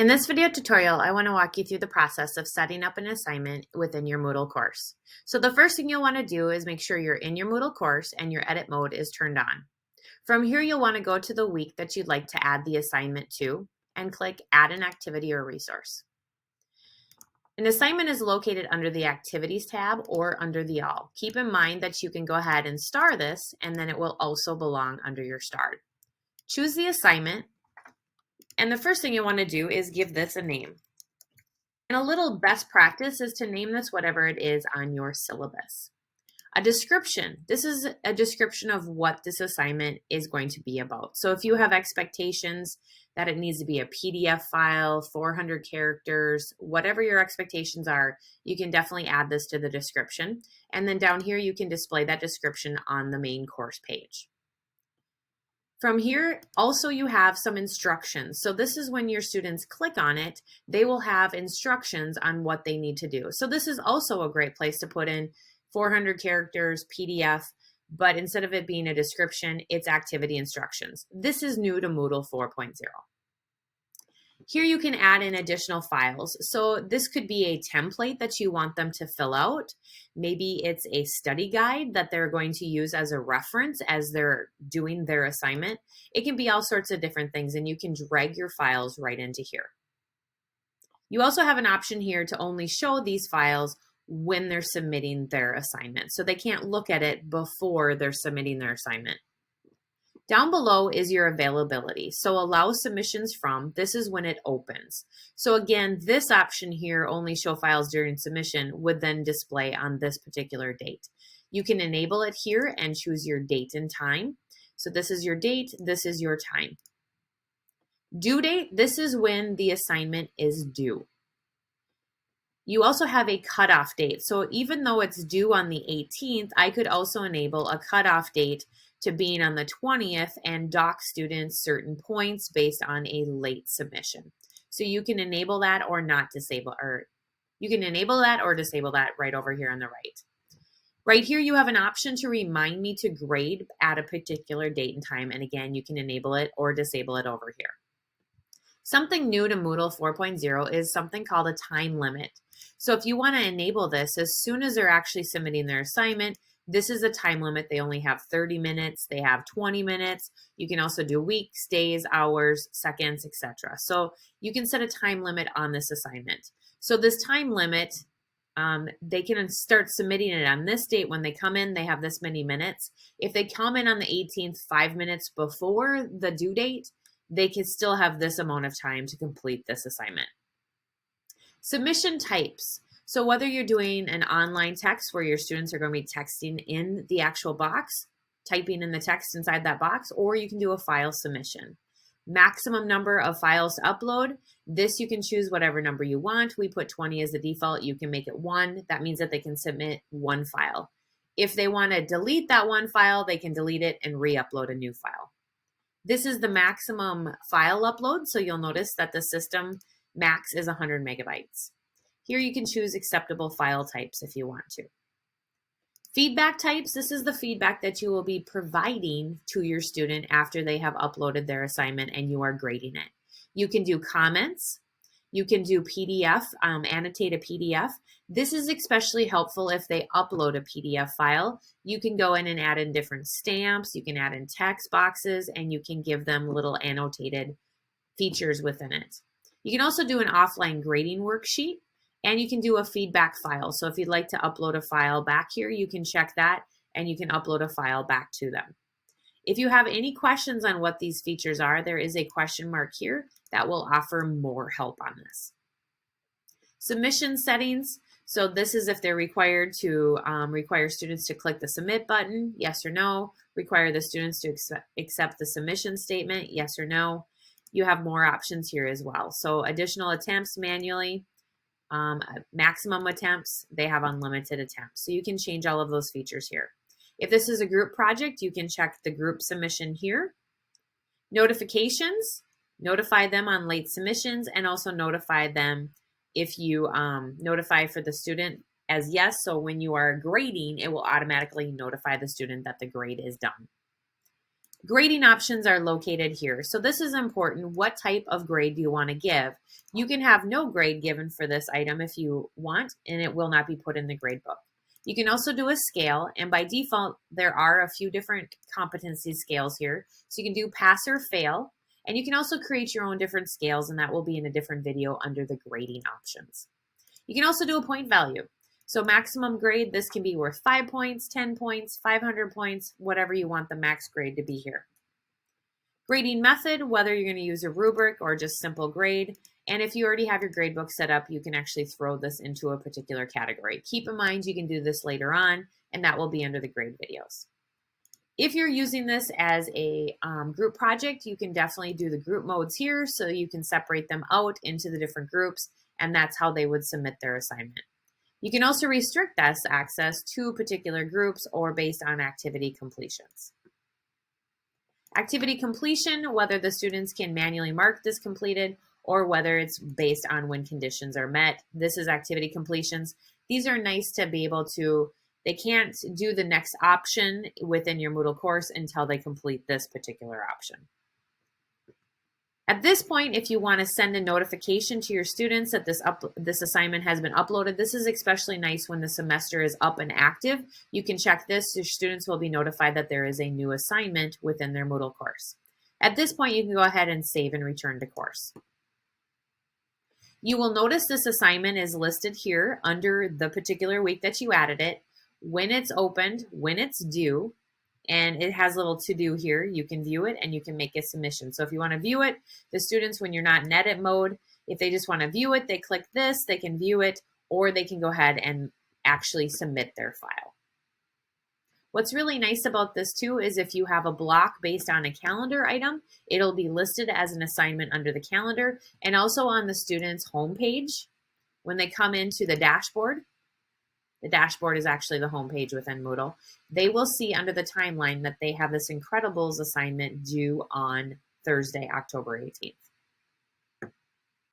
In this video tutorial, I want to walk you through the process of setting up an assignment within your Moodle course. So the first thing you'll want to do is make sure you're in your Moodle course and your edit mode is turned on. From here, you'll want to go to the week that you'd like to add the assignment to and click Add an Activity or Resource. An assignment is located under the Activities tab or under the All. Keep in mind that you can go ahead and star this, and then it will also belong under your starred. Choose the assignment. And the first thing you want to do is give this a name. And a little best practice is to name this whatever it is on your syllabus. A description. This is a description of what this assignment is going to be about. So if you have expectations that it needs to be a PDF file, 400 characters, whatever your expectations are, you can definitely add this to the description. And then down here, you can display that description on the main course page. From here, also you have some instructions. So this is when your students click on it, they will have instructions on what they need to do. So this is also a great place to put in 400 characters, PDF, but instead of it being a description, it's activity instructions. This is new to Moodle 4.0. Here you can add in additional files. So this could be a template that you want them to fill out. Maybe it's a study guide that they're going to use as a reference as they're doing their assignment. It can be all sorts of different things, and you can drag your files right into here. You also have an option here to only show these files when they're submitting their assignment. So they can't look at it before they're submitting their assignment. Down below is your availability. So allow submissions from, this is when it opens. So again, this option here, only show files during submission, would then display on this particular date. You can enable it here and choose your date and time. So this is your date, this is your time. Due date, this is when the assignment is due. You also have a cutoff date. So even though it's due on the 18th, I could also enable a cutoff date to being on the 20th and dock students certain points based on a late submission. So you can enable that or not disable, or you can enable that or disable that right over here on the right. Right here, you have an option to remind me to grade at a particular date and time. And again, you can enable it or disable it over here. Something new to Moodle 4.0 is something called a time limit. So if you want to enable this, as soon as they're actually submitting their assignment, this is a time limit. They only have 30 minutes. They have 20 minutes. You can also do weeks, days, hours, seconds, etc. So you can set a time limit on this assignment. So this time limit, they can start submitting it on this date. When they come in, they have this many minutes. If they come in on the 18th, 5 minutes before the due date, they can still have this amount of time to complete this assignment. Submission types. So whether you're doing an online text where your students are going to be texting in the actual box, typing in the text inside that box, or you can do a file submission. Maximum number of files to upload. This you can choose whatever number you want. We put 20 as the default. You can make it 1. That means that they can submit 1 file. If they want to delete that 1 file, they can delete it and re-upload a new file. This is the maximum file upload. So you'll notice that the system max is 100 megabytes. Here you can choose acceptable file types if you want to. Feedback types, this is the feedback that you will be providing to your student after they have uploaded their assignment and you are grading it. You can do comments. You can do PDF, annotate a PDF. This is especially helpful if they upload a PDF file. You can go in and add in different stamps. You can add in text boxes, and you can give them little annotated features within it. You can also do an offline grading worksheet. And you can do a feedback file. So if you'd like to upload a file back here, you can check that and you can upload a file back to them. If you have any questions on what these features are, there is a question mark here that will offer more help on this. Submission settings. So this is if they're required to require students to click the submit button, yes or no. Require the students to accept the submission statement, yes or no. You have more options here as well. So additional attempts manually. Maximum attempts, they have unlimited attempts. So you can change all of those features here. If this is a group project, you can check the group submission here. Notifications, notify them on late submissions and also notify them if you notify for the student as yes. So when you are grading, it will automatically notify the student that the grade is done. Grading options are located here. So this is important. What type of grade do you want to give? You can have no grade given for this item if you want, and it will not be put in the grade book. You can also do a scale, and by default, there are a few different competency scales here. So you can do pass or fail, and you can also create your own different scales, and that will be in a different video under the grading options. You can also do a point value. So maximum grade, this can be worth 5 points, 10 points, 500 points, whatever you want the max grade to be here. Grading method, whether you're going to use a rubric or just simple grade. And if you already have your gradebook set up, you can actually throw this into a particular category. Keep in mind you can do this later on, and that will be under the grade videos. If you're using this as a group project, you can definitely do the group modes here so you can separate them out into the different groups, and that's how they would submit their assignment. You can also restrict this access to particular groups or based on activity completions. Activity completion, whether the students can manually mark this completed or whether it's based on when conditions are met. This is activity completions. These are nice to be able to, they can't do the next option within your Moodle course until they complete this particular option. At this point, if you want to send a notification to your students that this assignment has been uploaded, this is especially nice when the semester is up and active. You can check this. Your students will be notified that there is a new assignment within their Moodle course. At this point, you can go ahead and save and return to course. You will notice this assignment is listed here under the particular week that you added it, when it's opened, when it's due, and it has a little to do here. You can view it and you can make a submission. So if you want to view it, the students, when you're not in edit mode, if they just want to view it, they click this, they can view it, or they can go ahead and actually submit their file. What's really nice about this too is if you have a block based on a calendar item, it'll be listed as an assignment under the calendar and also on the student's homepage. When they come into the dashboard is actually the homepage within Moodle, they will see under the timeline that they have this Incredibles assignment due on Thursday, October 18th.